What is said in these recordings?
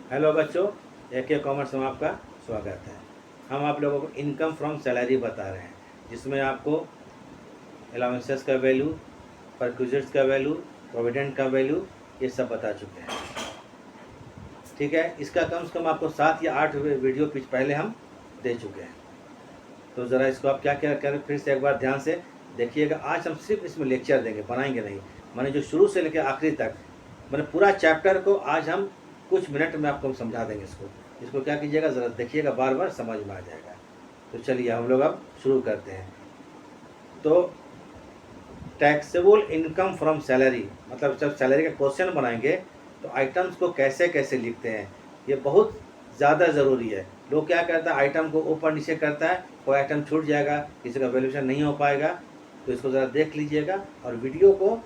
Hello बच्चों, AK commerce में आपका स्वागत है। हम आप लोगों को इनकम फ्रॉम सैलरी बता रहे हैं, जिसमें आपको अलाउंसेस का वैल्यू, परक्यूजर्स का वैल्यू, प्रोविडेंट का वैल्यू, ये सब बता चुके हैं। ठीक है, इसका कम से कम आपको 7 या 8 वीडियो पिच पहले हम दे चुके हैं। तो ज़रा इसको आप क्या क्या करें, फिर से एक बार ध्यान से देखिएगा। आज हम सिर्फ इसमें लेक्चर देंगे, बनाएंगे नहीं। मैंने जो शुरू से लेकर आखिरी तक मैंने पूरा चैप्टर को आज हम कुछ मिनट में आपको समझा देंगे। इसको क्या कीजिएगा, ज़रा देखिएगा, बार बार समझ में आ जाएगा। तो चलिए हम लोग अब शुरू करते हैं। तो टैक्सेबल इनकम फ्रॉम सैलरी, मतलब जब सैलरी का क्वेश्चन बनाएंगे तो आइटम्स को कैसे कैसे लिखते हैं, ये बहुत ज़्यादा ज़रूरी है। लोग क्या करता है, आइटम को ऊपर नीचे करता है, कोई आइटम छूट जाएगा, किसी का वैल्यूएशन नहीं हो पाएगा। तो इसको ज़रा देख लीजिएगा और वीडियो को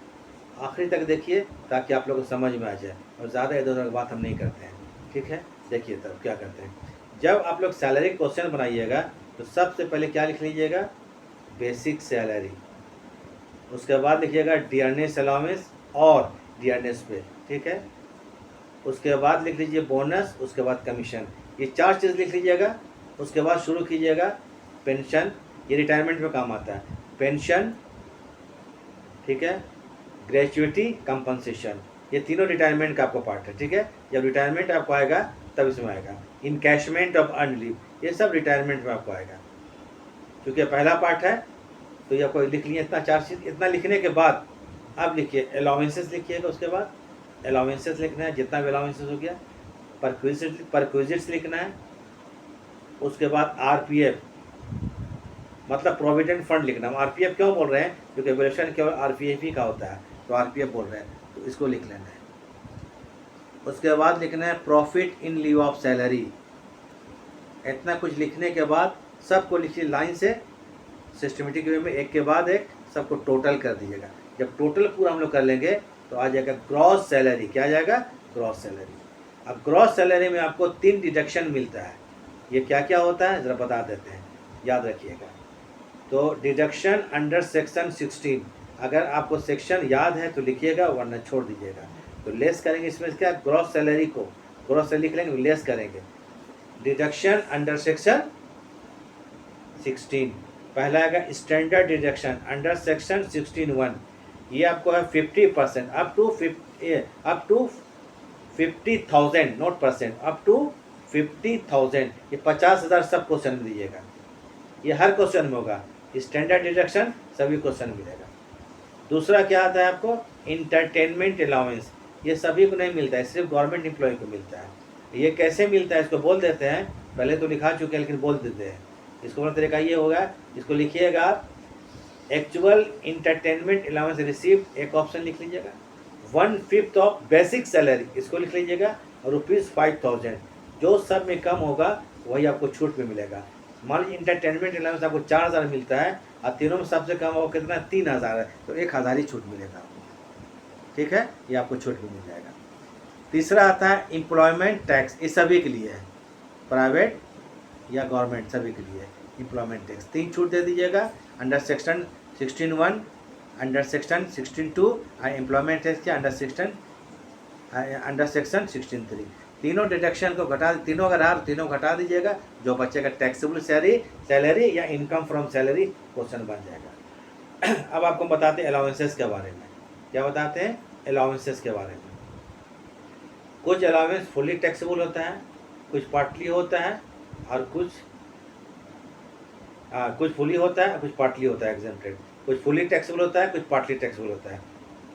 आखिरी तक देखिए ताकि आप लोगों को समझ में आ जाए। और ज़्यादा इधर उधर बात हम नहीं करते हैं, ठीक है। देखिए तब क्या करते हैं, जब आप लोग सैलरी क्वेश्चन बनाइएगा तो सबसे पहले क्या लिख लीजिएगा, बेसिक सैलरी। उसके बाद लिखिएगा डियरनेस अलाउंस और डियरनेस पे, ठीक है। उसके बाद लिख लीजिए बोनस, उसके बाद कमीशन, ये 4 चीज़ लिख लीजिएगा। उसके बाद शुरू कीजिएगा पेंशन, ये रिटायरमेंट में काम आता है। पेंशन, ठीक है, ग्रेजुएटी, कंपनसेशन, ये तीनों रिटायरमेंट का आपको पार्ट है, ठीक है। जब रिटायरमेंट आपको आएगा तब इसमें आएगा। इनकैशमेंट ऑफ अर्न लीव, ये सब रिटायरमेंट में आपको आएगा। क्योंकि पहला पार्ट है तो ये आपको लिख लिए इतना 4 चीज़। इतना लिखने के बाद अब लिखिए अलाउंसेस लिखिएगा। उसके बाद अलाउंसेस लिखना है, जितना भी अलाउंसेस हो गया। परक्विजिट्स लिखना है। उसके बाद RPF मतलब प्रोविडेंट फंड लिखना है। RPF क्यों बोल रहे हैं, क्योंकि वैल्यूएशन केवल RPF ही का होता है, तो RPF बोल रहे हैं, तो इसको लिख लेना है। उसके बाद लिखना है profit in leave of salary. इतना कुछ लिखने के बाद सबको लिखिए लाइन से, सिस्टमेटिक वे में, एक के बाद एक सबको टोटल कर दीजिएगा। जब टोटल पूरा हम लोग कर लेंगे तो आ जाएगा ग्रॉस सैलरी। क्या आ जाएगा, ग्रॉस सैलरी। अब ग्रॉस सैलरी में आपको 3 डिडक्शन मिलता है। ये क्या क्या होता है ज़रा बता देते हैं, याद रखिएगा। तो डिडक्शन अंडर सेक्शन 16, अगर आपको सेक्शन याद है तो लिखिएगा, वरना छोड़ दीजिएगा। तो लेस करेंगे इसमें क्या, ग्रॉस सैलरी को, ग्रॉस सैलरी लिख लेंगे, लेस करेंगे। डिडक्शन अंडर सेक्शन 16, पहला आएगा स्टैंडर्ड डिडक्शन अंडर सेक्शन 16(1), ये आपको है 50%, up to 50,000, note percent, up to 50,000। ये 50,000 सब क्वेश्चन में दीजिएगा, ये हर क्वेश्चन में होगा। स्टैंडर्ड डिडक्शन सभी क्वेश्चन मिलेगा। दूसरा क्या आता है आपको, इंटरटेनमेंट अलाउंस, ये सभी को नहीं मिलता है, सिर्फ गवर्नमेंट एम्प्लॉय को मिलता है। ये कैसे मिलता है इसको बोल देते हैं, पहले तो लिखा चुके हैं लेकिन बोल देते हैं। इसको बोलने तरीका ये होगा, इसको लिखिएगा एक्चुअल इंटरटेनमेंट अलाउंस रिसीव, एक ऑप्शन लिख लीजिएगा। 1/5 ऑफ बेसिक सैलरी, इसको लिख लीजिएगा। और ₹5,000, जो सब में कम होगा वही आपको छूट में मिलेगा। मान लीजिए इंटरटेनमेंट अलाउंस आपको 4,000 मिलता है और तीनों में सबसे कम होगा कितना, 3,000 है, तो 1,000 ही छूट मिलेगा आपको, ठीक है। ये आपको छूट भी मिल जाएगा। तीसरा आता है एम्प्लॉयमेंट टैक्स, ये सभी के लिए है, प्राइवेट या गवर्नमेंट सभी के लिए एम्प्लॉयमेंट टैक्स। 3 छूट दे दीजिएगा, अंडर सेक्शन 16(1), अंडर सेक्शन 16(2) और एम्प्लॉयमेंट टैक्स के अंडर सेक्शन 16(3). तीनों डिडक्शन को घटा, तीनों अगर आ तीनों घटा दीजिएगा, जो बचेगा टैक्सेबल सैलरी या इनकम फ्रॉम सैलरी क्वेश्चन बन जाएगा। अब आपको बताते हैं अलाउंसेस के बारे में। क्या बताते हैं, अलाउंसेस के बारे में। कुछ अलाउंस फुली टैक्सेबल होता है, कुछ पार्टली होता है, और कुछ फुली होता है, कुछ पार्टली होता है एग्जेम्प्टेड। कुछ फुली टैक्सेबल होता है, कुछ पार्टली टैक्सेबल होता है।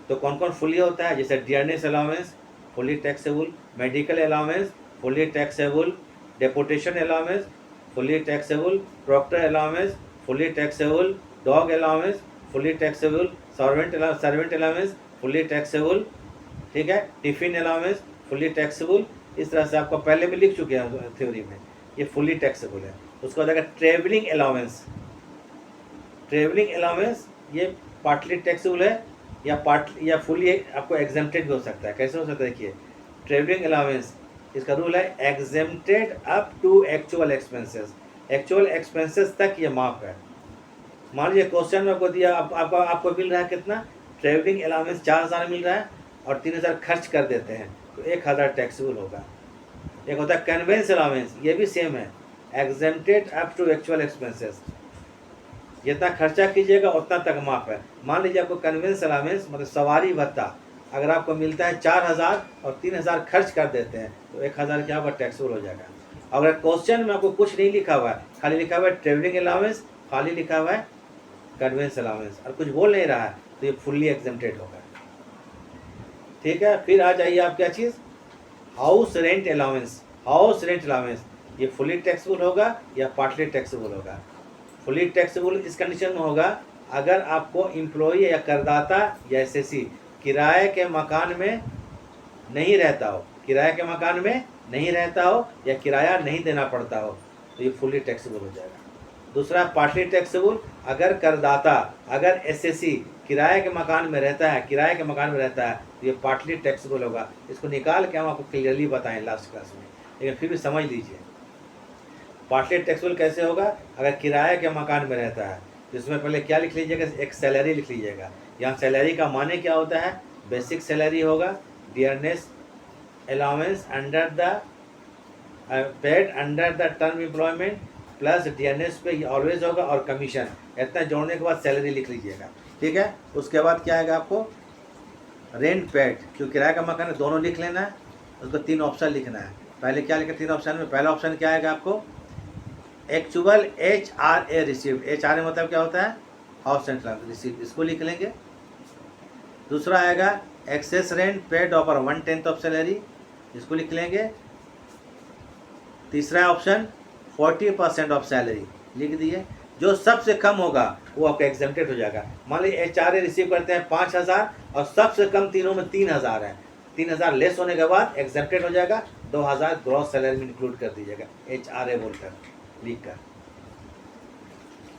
तो कौन कौन फुली होता है, जैसे dearness allowance fully taxable, medical allowance fully taxable, deputation allowance fully taxable, proctor allowance fully taxable, dog allowance fully taxable, servant allowance fully taxable, ठीक है, टिफिन अलाउंस फुली टैक्सेबल। इस तरह से आपको पहले भी लिख चुके हैं थ्योरी में, ये फुली टैक्सेबल है। उसके बाद अगर ट्रेवलिंग अलाउंस ये पार्टली टैक्सेबल है या फुली आपको एग्जेम्प्टेड भी हो सकता है। कैसे हो सकता है, देखिए ट्रेवलिंग अलाउंस, इसका रूल है exempted up to actual expenses तक ये माफ है। मान लीजिए क्वेश्चन में आपको दिया, आपको मिल रहा है कितना, ट्रेवलिंग अलाउंस 4,000 मिल रहा है और 3,000 खर्च कर देते हैं, तो 1,000 टैक्सेबल होगा। एक होता है कन्वेंस अलाउंस, ये भी सेम है, exempted up to actual expenses, जितना खर्चा कीजिएगा उतना तक माफ है। मान लीजिए आपको कन्वेंस अलाउंस मतलब सवारी भत्ता अगर आपको मिलता है 4,000 और 3,000 खर्च कर देते हैं तो 1,000 क्या होगा, टैक्सेबल हो जाएगा। अगर क्वेश्चन में आपको कुछ नहीं लिखा हुआ है, खाली लिखा हुआ है ट्रेवलिंग अलाउंस, खाली लिखा हुआ है कन्वेंस अलाउंस और कुछ बोल नहीं रहा है तो ये फुल्ली एग्जेम्प्टेड होगा। ठीक है, फिर आ जाइए आप क्या चीज़, house rent allowance. House rent allowance ये फुली टैक्सेबल होगा या पार्टली टैक्सेबल होगा। फुली टैक्सेबल इस कंडीशन में होगा अगर आपको एम्प्लॉई या करदाता या एसएससी किराए के मकान में नहीं रहता हो, किराए के मकान में नहीं रहता हो या किराया नहीं देना पड़ता हो तो ये फुली टैक्सेबल हो जाएगा। दूसरा पार्टली टैक्सेबल, अगर करदाता अगर एसएससी किराए के मकान में रहता है, किराए के मकान में रहता है तो ये पार्टली टैक्सेबल होगा। इसको निकाल के हम आपको क्लियरली बताएं लास्ट क्लास में, लेकिन फिर भी समझ लीजिए पार्टली टैक्सेबल कैसे होगा। अगर किराए के मकान में रहता है तो इसमें पहले क्या लिख लीजिएगा, एक सैलरी लिख लीजिएगा। यहाँ सैलरी का माने क्या होता है, बेसिक सैलरी होगा, dearness allowance under the paid under the term employment plus dearness पे ऑलवेज होगा और कमीशन, इतना जोड़ने के बाद सैलरी लिख लीजिएगा। ठीक है, उसके बाद क्या आएगा आपको रेंट पेड, क्योंकि किराए का मकान है दोनों लिख लेना है। उसको 3 ऑप्शन लिखना है। पहले क्या लिखा 3 ऑप्शन में, पहला ऑप्शन क्या आएगा आपको एक्चुअल HRA रिसीव्ड, HRA मतलब क्या होता है हाउस रेंट रिसीव्ड, इसको लिख लेंगे। दूसरा आएगा excess rent paid over 1/10 of salary, इसको लिख लेंगे। तीसरा ऑप्शन 40% ऑफ सैलरी लिख दिए। जो सबसे कम होगा वो आपका एग्जेम्प्टेड हो जाएगा। मान लीजिए HRA रिसीव करते हैं 5,000 और सबसे कम तीनों में 3,000 है, 3,000 लेस होने के बाद एग्जेम्प्टेड हो जाएगा, 2,000 ग्रॉस सैलरी में इंक्लूड कर दीजिएगा HRA बोलकर लिख कर।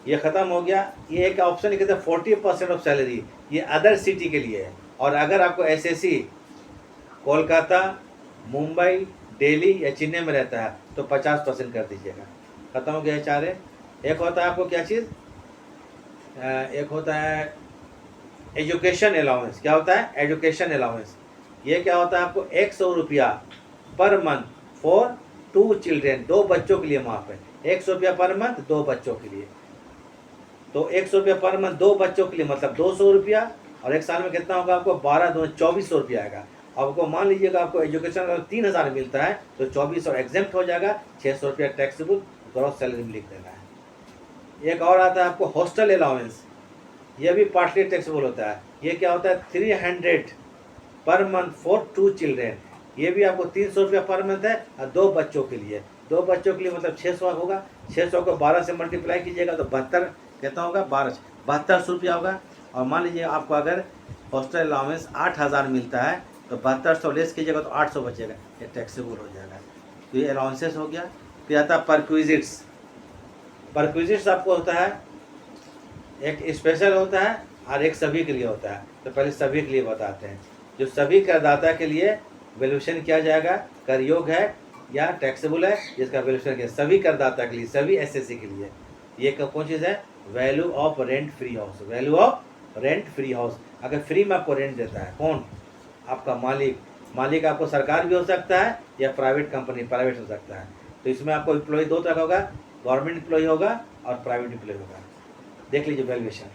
ये खत्म हो गया। ये एक ऑप्शन लिखे थे 40% ऑफ सैलरी, ये अदर सिटी के लिए है। और अगर आपको एसएससी कोलकाता, मुंबई, दिल्ली या चेन्नई में रहता है तो 50% कर दीजिएगा। खत्म हो गया HRA। एक होता है आपको क्या चीज़, एक होता है एजुकेशन अलाउंस। क्या होता है एजुकेशन अलाउंस, ये क्या होता है आपको 100 रुपया पर मंथ फॉर 2 चिल्ड्रेन, 2 बच्चों के लिए माफ है। 100 रुपया पर मंथ 2 बच्चों के लिए, तो 100 रुपया पर मंथ 2 बच्चों के लिए मतलब 200 रुपया, और एक साल में कितना होगा आपको 12 2 2400 रुपया आएगा। आपको मान लीजिएगा आपको एजुकेशन अगर 3,000 मिलता है तो 2400 एग्जेम्प्ट हो जाएगा, 600 रुपया टैक्सेबल ग्रॉस सैलरी में लिख देना है। एक और आता है आपको हॉस्टल अलाउंस, ये भी पार्टली टैक्सेबल होता है। ये क्या होता है 300 पर मंथ फॉर 2 चिल्ड्रेन, ये भी आपको 300 रुपया पर मंथ है और 2 बच्चों के लिए, 2 बच्चों के लिए मतलब 600 होगा। 600 को 12 से मल्टीप्लाई कीजिएगा तो 72 कितना होगा 7200 रुपया होगा। और मान लीजिए आपको अगर हॉस्टल अलाउंस 8,000 मिलता है तो 7200 लेस कीजिएगा तो 800 बचेगा, ये टैक्सेबल हो जाएगा। तो ये अलाउंसेस हो गया। फिर आता है परक्विजिट्स। परक्विजिट्स आपको होता है एक स्पेशल होता है और एक सभी के लिए होता है। तो पहले सभी के लिए बताते हैं। जो सभी करदाता के लिए वैल्यूएशन किया जाएगा, कर योग है या टैक्सेबल है, जिसका वैल्यूएशन किया सभी करदाता के लिए, सभी एसएससी के लिए। ये कौन चीज़ है, value of rent free house, value of rent free house. अगर फ्री में आपको रेंट देता है कौन, आपका मालिक। मालिक आपको सरकार भी हो सकता है या प्राइवेट कंपनी, प्राइवेट हो सकता है। तो इसमें आपको एम्प्लॉय 2 तरह का होगा, गवर्नमेंट एम्प्लॉय होगा और प्राइवेट एम्प्लॉय होगा। देख लीजिए वैल्यूएशन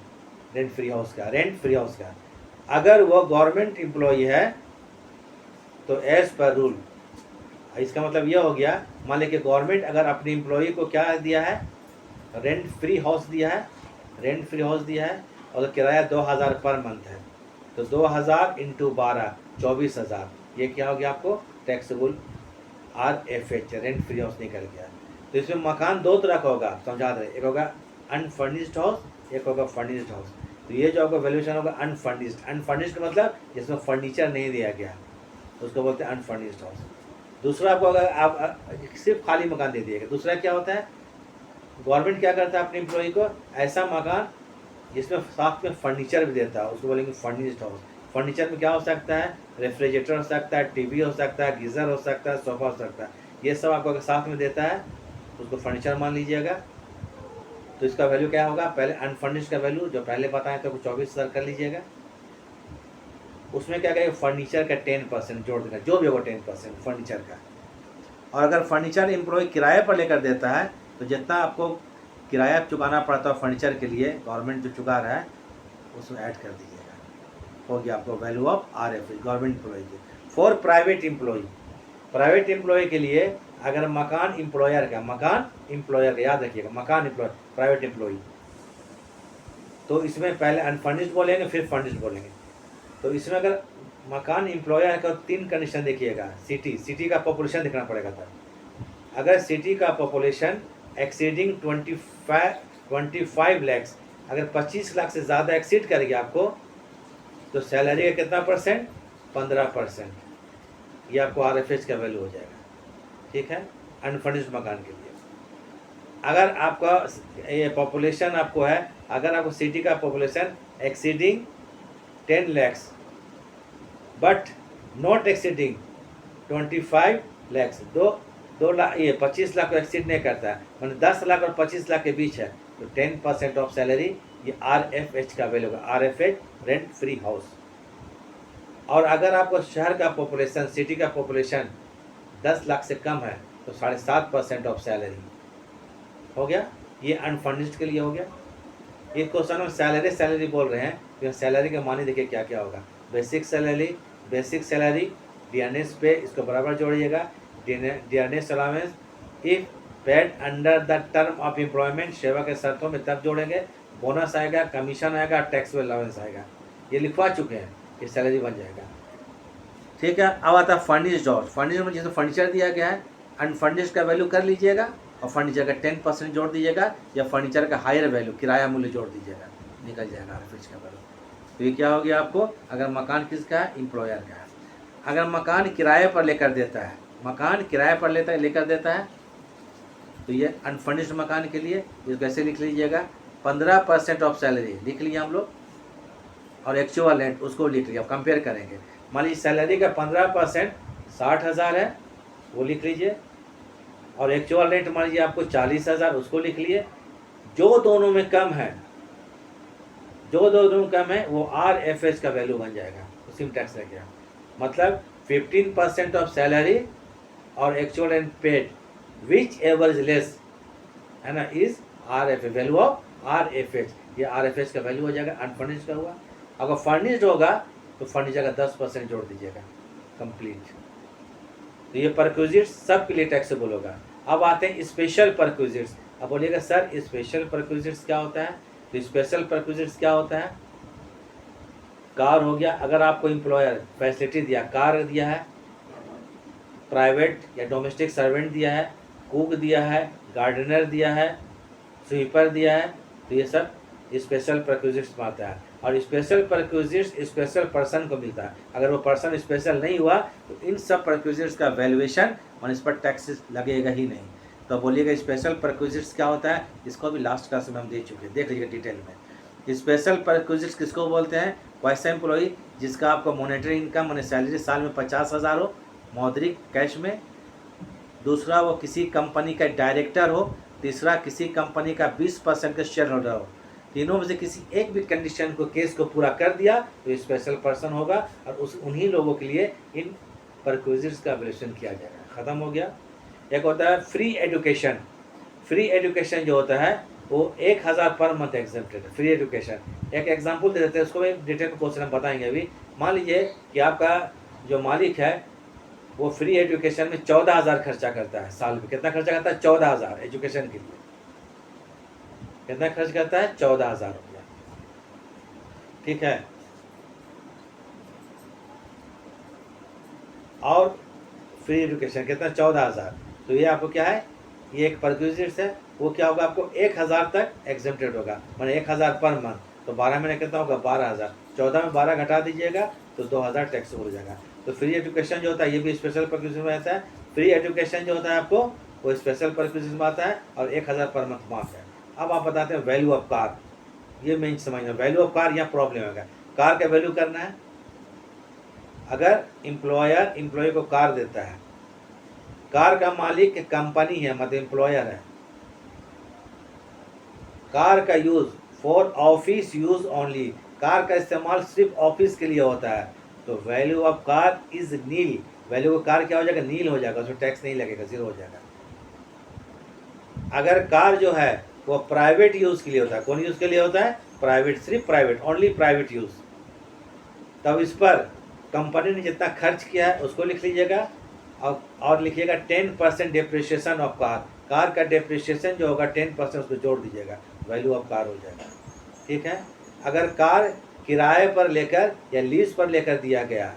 रेंट फ्री हाउस का, रेंट फ्री हाउस का। अगर वो गवर्नमेंट एम्प्लॉय है तो एज पर रूल, इसका मतलब यह हो गया, मान लीजिए गवर्नमेंट अगर अपने एम्प्लॉय को क्या दिया है, रेंट फ्री हाउस दिया है, रेंट फ्री हाउस दिया है और तो किराया 2,000 पर मंथ है, तो 2,000 इंटू 12 24,000, ये क्या हो गया आपको taxable RFH, rent free house निकल गया। तो इसमें मकान 2 तरह का होगा, समझा दे, एक होगा अनफर्निश्ड हाउस, एक होगा फर्निश्ड हाउस। तो ये जो आपका वैल्यूएशन होगा अनफर्निश्ड, अनफर्निश्ड मतलब जिसमें फर्नीचर नहीं दिया गया उसको बोलते हैं अनफर्निश्ड हाउस। दूसरा आपको अगर आप सिर्फ खाली मकान दे दिएगा। दूसरा क्या होता है, गवर्नमेंट क्या करता है अपने एम्प्लॉय को ऐसा मकान जिसमें साथ में फर्नीचर भी देता है, उसको बोलेंगे फर्निश्ड हाउस। फर्नीचर में क्या हो सकता है, रेफ्रिजरेटर हो सकता है, टीवी हो सकता है, गीज़र हो सकता है, सोफा हो सकता है, ये सब आपको अगर साथ में देता है उसको फर्नीचर मान लीजिएगा। तो इसका वैल्यू क्या होगा, पहले अनफर्निश्ड का वैल्यू जो पहले बताएं तो 24,000 कर लीजिएगा। उसमें क्या कहेगा फर्नीचर का 10% जोड़ देगा, जो भी होगा 10% फर्नीचर का। और अगर फर्नीचर एम्प्लॉय किराए पर लेकर देता है तो जितना आपको किराया चुकाना पड़ता है फर्नीचर के लिए गवर्नमेंट जो चुका रहा है उसमें ऐड कर दीजिएगा, हो गया आपको value of RFH government employee की। फॉर प्राइवेट एम्प्लॉय के लिए अगर मकान एम्प्लॉयर का याद रखिएगा, मकान एम्प्लॉय प्राइवेट एम्प्लॉय, तो इसमें पहले अनफर्निश्ड बोलेंगे फिर फर्निश्ड बोलेंगे। तो इसमें अगर मकान एम्प्लॉयर का 3 कंडीशन देखिएगा, सिटी का पॉपुलेशन देखना पड़ेगा था। अगर सिटी का पॉपुलेशन एक्सीडिंग 25 लैक्स, अगर 25 लाख से ज़्यादा एक्सीड करेगी आपको तो सैलरी का कितना परसेंट, 15%, ये आपको RFH का वैल्यू हो जाएगा, ठीक है, अनफर्निश्ड मकान के लिए। अगर आपका ये पॉपुलेशन आपको है, अगर आपको सिटी का population exceeding 10 lakhs but not exceeding 25 lakhs, 2 lakh, ये 25 लाख को एक्सीड नहीं करता है, मतलब 10 लाख और 25 लाख के बीच है, तो 10% ऑफ सैलरी ये RFH का वैल्यू होगा, RFH रेंट फ्री हाउस। और अगर आपको शहर का पॉपुलेशन, सिटी का पॉपुलेशन 10 लाख से कम है तो 7.5% ऑफ सैलरी हो गया, ये अनफर्निश्ड के लिए हो गया। ये क्वेश्चन में सैलरी बोल रहे हैं, तो सैलरी के मानी देखिए क्या क्या होगा। बेसिक सैलरी DNS पे इसको बराबर जोड़िएगा, DNS allowance if paid under the term of employment, सेवा के शर्तों में तब जोड़ेंगे, बोनस आएगा, कमीशन आएगा, टैक्स अलाउंस आएगा, ये लिखवा चुके हैं, ये सैलरी बन जाएगा, ठीक है। अब आता है फर्निश्ड और फर्निश्ड में जैसे फर्नीचर दिया गया है, अनफर्निश्ड का वैल्यू कर लीजिएगा और फर्नीचर का 10% जोड़ दीजिएगा, या फर्नीचर का हायर वैल्यू किराया मूल्य जोड़ दीजिएगा, निकल जाएगा RFH का वैल्यू। तो ये क्या हो गया आपको, अगर मकान किसका है, एम्प्लॉयर का है। अगर मकान किराए पर लेकर देता है, लेकर देता है तो ये अनफर्निश्ड मकान के लिए ये कैसे लिख लीजिएगा, 15% ऑफ सैलरी लिख लिया हम लोग, और एक्चुअल रेंट उसको लिख लिया, कंपेयर करेंगे। मान लीजिए सैलरी का 15% 60,000 है, वो लिख लीजिए, और एक्चुअल रेंट मान लीजिए आपको 40,000, उसको लिख लिए। जो दोनों में कम है वो RFH का वैल्यू बन जाएगा, उसी में टैक्स लगेगा। मतलब 15% ऑफ सैलरी और actual and paid which ever is less, है ना, is RFH, value of RFH, ये RFH का वैल्यू हो जाएगा, अनफर्निश्ड का हुआ। अगर फर्निश्ड होगा तो फर्नीचर का 10% जोड़ दीजिएगा, कंप्लीट। तो ये परक्विजिट्स सब के लिए टैक्सेबल होगा। अब आते हैं स्पेशल परक्विजिट्स। अब बोलिएगा सर स्पेशल परक्विजिट्स क्या होता है, तो स्पेशल परक्विजिट्स क्या होता है, कार हो गया, अगर आपको एम्प्लॉयर फैसिलिटी दिया, कार दिया है, प्राइवेट या डोमेस्टिक सर्वेंट दिया है, कुक दिया है, गार्डनर दिया है, स्वीपर दिया है, तो ये सब स्पेशल परक्विजिट्स में आता है। और स्पेशल परक्विजिट्स स्पेशल पर्सन को मिलता है, अगर वो पर्सन स्पेशल नहीं हुआ तो इन सब परक्विजिट्स का वैल्यूएशन और इस पर टैक्स लगेगा ही नहीं। तो बोलिएगा स्पेशल परक्विजिट्स क्या होता है, इसको भी लास्ट क्लास में हम दे चुके हैं, देख लीजिएगा डिटेल में। स्पेशल परक्विजिट्स किसको बोलते हैं, वैसा एम्प्लॉई जिसका आपको मॉनेटरी इनकम मैंने सैलरी साल में 50,000 हो मौद्रिक कैश में, दूसरा वो किसी कंपनी का डायरेक्टर हो, तीसरा किसी कंपनी का 20% का शेयर होल्डर हो। तीनों में से किसी एक भी कंडीशन को केस को पूरा कर दिया तो स्पेशल पर्सन होगा, और उन्हीं लोगों के लिए इन परक्विजिट्स का वैल्यूएशन किया जाएगा। ख़त्म हो गया। एक होता है फ्री एजुकेशन जो होता है वो 1,000 पर मंथ एग्जेम्प्टेड है, फ्री एजुकेशन। एक एग्जांपल दे देते हैं, उसको भी डिटेल में क्वेश्चन हम बताएंगे अभी। मान लीजिए कि आपका जो मालिक है वो फ्री एजुकेशन में 14,000 खर्चा करता है साल में। कितना खर्चा करता है, 14,000 एजुकेशन के लिए। कितना खर्च करता है, 14,000 रुपया, ठीक है। और फ्री एजुकेशन कितना, 14,000। तो ये आपको क्या है, ये एक परक्विजिट्स है, वो क्या होगा आपको 1,000 तक एग्जेम्प्टेड होगा, माने 1,000 पर मंथ। तो 12 महीने कितना होगा, 12,000। 14 में 12 घटा दीजिएगा तो 2,000 टैक्स हो जाएगा। तो फ्री एजुकेशन जो होता है ये भी स्पेशल परक्विजिट में आता है। फ्री एजुकेशन जो होता है आपको वो स्पेशल परक्विजिट में आता है, और 1,000 पर मंथ माफ है। अब आप बताते हैं वैल्यू ऑफ कार, ये मेन समझना। वैल्यू ऑफ कार यहाँ प्रॉब्लम होगा, कार का वैल्यू करना है। अगर एम्प्लॉयर एम्प्लॉय को कार देता है, कार का मालिक कंपनी है मतलब एम्प्लॉयर है, कार का use for office use only, car का इस्तेमाल सिर्फ ऑफिस के लिए होता है, तो value of car is nil, value of car क्या हो जाएगा, नील हो जाएगा, उसमें टैक्स नहीं लगेगा, जीरो हो जाएगा। अगर कार जो है वो प्राइवेट यूज़ के लिए होता है, कौन यूज़ के लिए होता है, प्राइवेट, सिर्फ प्राइवेट, ओनली प्राइवेट यूज़, तब इस पर कंपनी ने जितना खर्च किया है उसको लिख लीजिएगा, और लिखिएगा 10% डिप्रिशिएशन ऑफ कार, कार का डिप्रिशिएशन जो होगा 10% उसको जोड़ दीजिएगा, वैल्यू ऑफ कार हो जाएगा। ठीक है। अगर कार किराए पर लेकर या लीज पर लेकर दिया गया,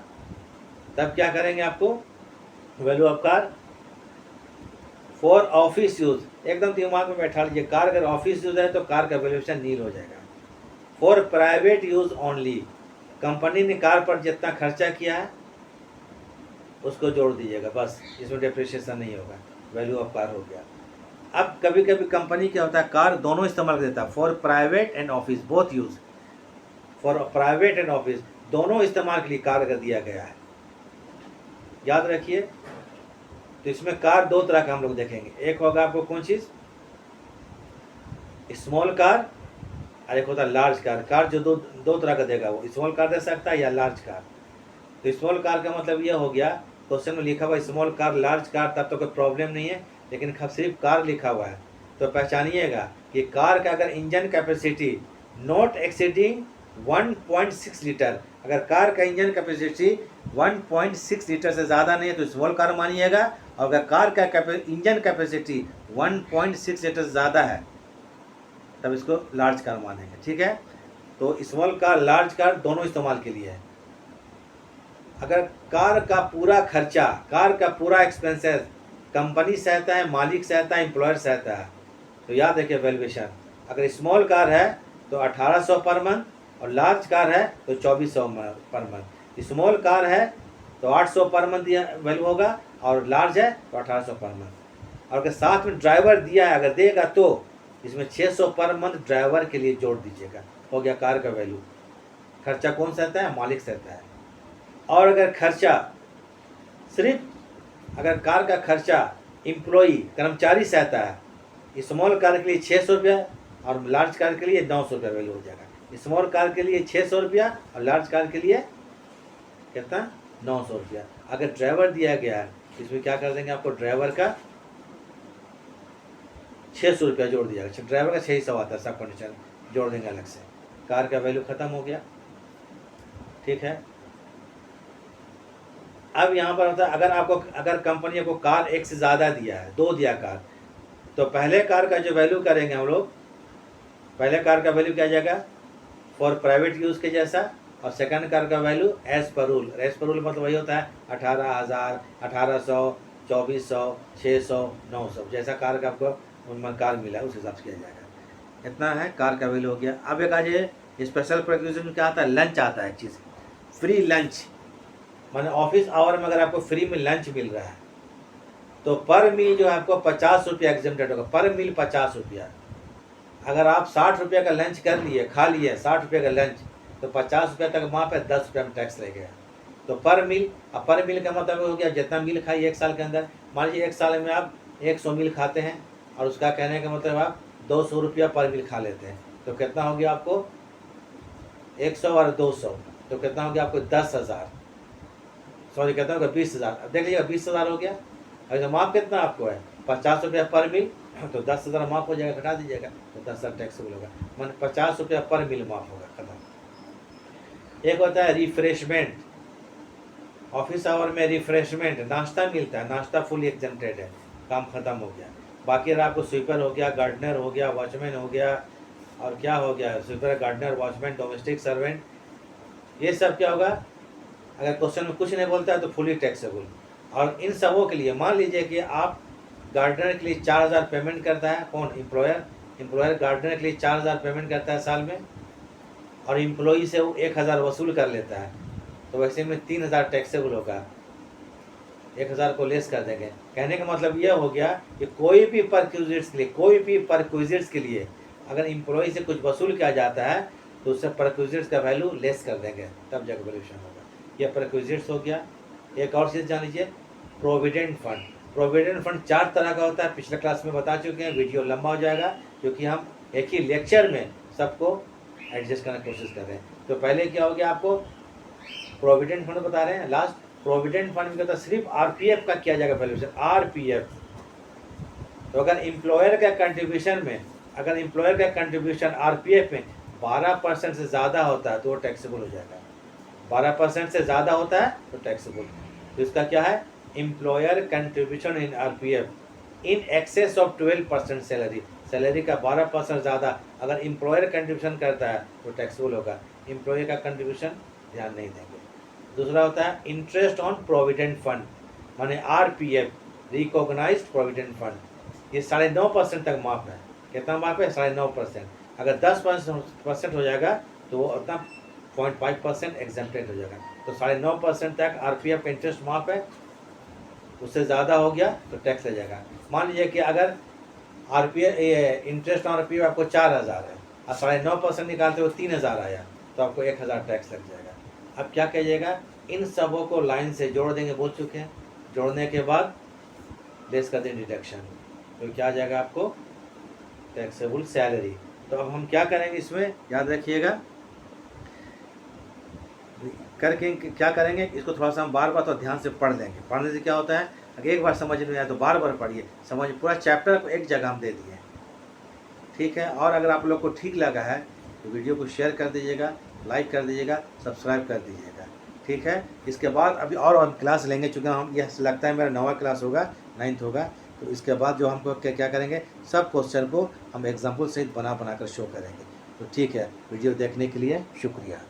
तब क्या करेंगे, आपको value of car for office use, एकदम दिमाग में बैठा लीजिए, कार अगर ऑफिस यूज़ है तो कार का वैल्यूएशन नील हो जाएगा। For private use only, company ने कार पर जितना खर्चा किया है उसको जोड़ दीजिएगा, बस, इसमें डिप्रिशिएशन नहीं होगा, वैल्यू ऑफ कार हो गया। अब कभी कभी कंपनी क्या होता है, कार दोनों इस्तेमाल कर देता है, for private and office, both use, for private and office दोनों इस्तेमाल के लिए कार कर दिया गया है, याद रखिए। तो इसमें कार दो तरह का हम लोग देखेंगे, एक होगा आपको कौन चीज़, स्मॉल कार, और एक होता है लार्ज कार। कार जो दो तरह का देगा, वो स्मॉल कार दे सकता है या लार्ज कार। तो स्मॉल कार का मतलब ये हो गया, क्वेश्चन में लिखा हुआ स्मॉल कार, लार्ज कार, तब तो कोई प्रॉब्लम नहीं है, लेकिन सिर्फ कार लिखा हुआ है तो पहचानिएगा कि कार का अगर engine capacity not exceeding 1.6 litre, अगर कार का इंजन कैपेसिटी 1.6 लीटर से ज़्यादा नहीं है तो स्मॉल कार मानिएगा, और अगर कार का इंजन कैपेसिटी 1.6 लीटर से ज़्यादा है तब इसको लार्ज कार मानेंगे। ठीक है। तो स्मॉल कार, लार्ज कार दोनों इस्तेमाल के लिए है। अगर कार का पूरा खर्चा, कार का पूरा एक्सपेंसेस कंपनी सहता है, मालिक सहता है, एम्प्लॉयर सहता है, तो याद रखिए वैल्यूएशन, अगर स्मॉल कार है तो 1800 पर मंथ, और लार्ज कार है तो 2400 पर मंथ। स्मॉल कार है तो 800 पर मंथ वैल्यू होगा, और लार्ज है तो 1800 पर मंथ। और अगर साथ में ड्राइवर दिया है, अगर देगा तो इसमें 600 पर मंथ ड्राइवर के लिए जोड़ दीजिएगा, हो गया कार का वैल्यू। खर्चा कौन सहता है, मालिक सहता है। और अगर खर्चा सिर्फ, अगर कार का खर्चा एम्प्लॉई, कर्मचारी सहता है, स्मॉल कार के लिए 600 रुपया और लार्ज कार के लिए 900 रुपया वैल्यू हो जाएगा। स्मॉल कार के लिए 600 रुपया और लार्ज कार के लिए कितना, 900 रुपया। अगर ड्राइवर दिया गया है इसमें क्या कर देंगे, आपको ड्राइवर का 600 रुपया जोड़ दिया जाएगा, ड्राइवर का 600 आता है, सब कंडीशन जोड़ देंगे अलग से, कार का वैल्यू खत्म हो गया। ठीक है। अब यहाँ पर होता है, अगर कंपनी को कार एक से ज़्यादा दिया है, दो दिया कार, तो पहले कार का जो वैल्यू करेंगे हम लोग, पहले कार का वैल्यू क्या जाएगा, फॉर प्राइवेट यूज़ के जैसा, और सेकंड कार का value as per rule. As per rule मतलब वही होता है 18,000, 1800, 2400, 600, 900, जैसा कार का आपको कार मिला है उस हिसाब से किया जाएगा। इतना है कार का वैल्यू हो गया। अब एक आज स्पेशल प्रोविजन में क्या आता है, लंच आता है, एक चीज़ फ्री लंच, माने ऑफिस आवर में अगर आपको फ्री में लंच मिल रहा है तो पर मील जो है आपको 50 रुपया एग्जेम्प्टेड होगा, पर मील 50 रुपया। अगर आप 60 रुपये का लंच कर लिए, खा लिए 60 रुपये का लंच, तो 50 रुपये तक वहाँ पे 10 रुपये में टैक्स रह गया। तो पर मील, अब पर मील का मतलब हो गया जितना मील खाइए एक साल के अंदर, मान लीजिए एक साल में आप 100 मील खाते हैं, और उसका कहने का मतलब आप 200 रुपया पर मील खा लेते हैं, तो कितना हो गया आपको 100 और 200, तो कितना हो गया आपको 10,000, सॉरी कहता हूँ 20,000। अब देख लीजिएगा 20,000 हो गया। अगर माफ़ कितना आपको है 50 रुपया पर मील, तो 10,000 माफ़ हो जाएगा, घटा दीजिएगा तो 10,000 टैक्सेबल होगा, मान 50 रुपया पर मील माफ़ होगा, खत्म। एक होता है रिफ्रेशमेंट, ऑफिस आवर में रिफ्रेशमेंट, नाश्ता मिलता है, नाश्ता फुल एग्जेम्प्टेड है, काम खत्म हो गया। बाकी अगर आपको स्वीपर हो गया, गार्डनर हो गया, वॉचमैन हो गया, और क्या हो गया, sweeper, gardener, watchman, domestic servant, ये सब क्या होगा, अगर क्वेश्चन में कुछ नहीं बोलता है तो फुली टैक्सेबल। और इन सबों के लिए मान लीजिए कि आप गार्डनर के लिए 4,000 पेमेंट करता है, कौन, एम्प्लॉयर गार्डनर के लिए 4,000 पेमेंट करता है साल में, और एम्प्लॉई से वो 1,000 वसूल कर लेता है, तो वैसे में 3,000 टैक्सेबल होगा, 1,000 को लेस कर देंगे। कहने का मतलब यह हो गया कि कोई भी परक्विजिट्स के लिए अगर एम्प्लॉई से कुछ वसूल किया जाता है तो उससे परक्विजिट्स का वैल्यू लेस कर देंगे, तब जाकर वैल्यूएशन होगा। यह परक्विजिट्स हो गया। एक और चीज़ जान लीजिए, प्रोविडेंट फंड। प्रोविडेंट फंड 4 तरह का होता है, पिछले क्लास में बता चुके हैं, वीडियो लंबा हो जाएगा क्योंकि हम एक ही लेक्चर में सबको एडजस्ट करने की कोशिश कर रहे हैं। तो पहले क्या हो गया, आपको प्रोविडेंट फंड बता रहे हैं, लास्ट प्रोविडेंट फंड में क्या होता है, सिर्फ आरपीएफ का किया जाएगा वैल्यूएशन, आरपीएफ। तो अगर एम्प्लॉयर का कंट्रीब्यूशन में, अगर एम्प्लॉयर का कंट्रीब्यूशन आरपीएफ में 12% से ज़्यादा होता है तो वो टैक्सेबल हो जाएगा। 12% से ज़्यादा होता है तो टैक्सेबल। तो इसका क्या है, employer contribution in RPF in excess of 12% salary, salary का 12% ज़्यादा अगर एम्प्लॉयर कंट्रीब्यूशन करता है तो टैक्सेबल होगा। एम्प्लॉयर का कंट्रीब्यूशन ध्यान नहीं देंगे। दूसरा होता है इंटरेस्ट ऑन प्रोविडेंट फंड, माने आरपीएफ, रिकॉग्नाइज्ड प्रोविडेंट फंड, ये 9.5% तक माफ है। कितना माफ है, 9.5%। अगर 10% हो जाएगा तो वो उतना 0.5% एग्जेम्प्टेड हो जाएगा। तो 9.5% तक आरपीएफ का इंटरेस्ट माफ है, उससे ज़्यादा हो गया तो टैक्स लग जाएगा। मान लीजिए कि अगर आरपीएफ इंटरेस्ट ऑन आरपीएफ आपको 4,000 है और 9.5% निकालते हो 3,000 आया तो आपको 1,000 टैक्स लग जाएगा। अब क्या कहिएगा, इन सबों को लाइन से जोड़ देंगे, बोल चुके हैं। जोड़ने के बाद लेस कर देंगे डिडक्शन, तो क्या आ जाएगा आपको, टैक्सेबल सैलरी। तो अब हम क्या करेंगे इसमें, याद रखिएगा करके क्या करेंगे, इसको थोड़ा सा हम बार बार तो ध्यान से पढ़ लेंगे। पढ़ने से क्या होता है, अगर एक बार समझ में आए तो बार बार पढ़िए, समझ पूरा चैप्टर को एक जगह हम दे दिए, ठीक है। और अगर आप लोग को ठीक लगा है तो वीडियो को शेयर कर दीजिएगा, लाइक कर दीजिएगा, सब्सक्राइब कर दीजिएगा, ठीक है। इसके बाद अभी और क्लास लेंगे, चूँकि हम यह लगता है मेरा 9वां क्लास होगा, 9th होगा। तो इसके बाद जो हमको क्या करेंगे, सब क्वेश्चन को हम एग्जाम्पल सहित बना कर शो करेंगे। तो ठीक है, वीडियो देखने के लिए शुक्रिया।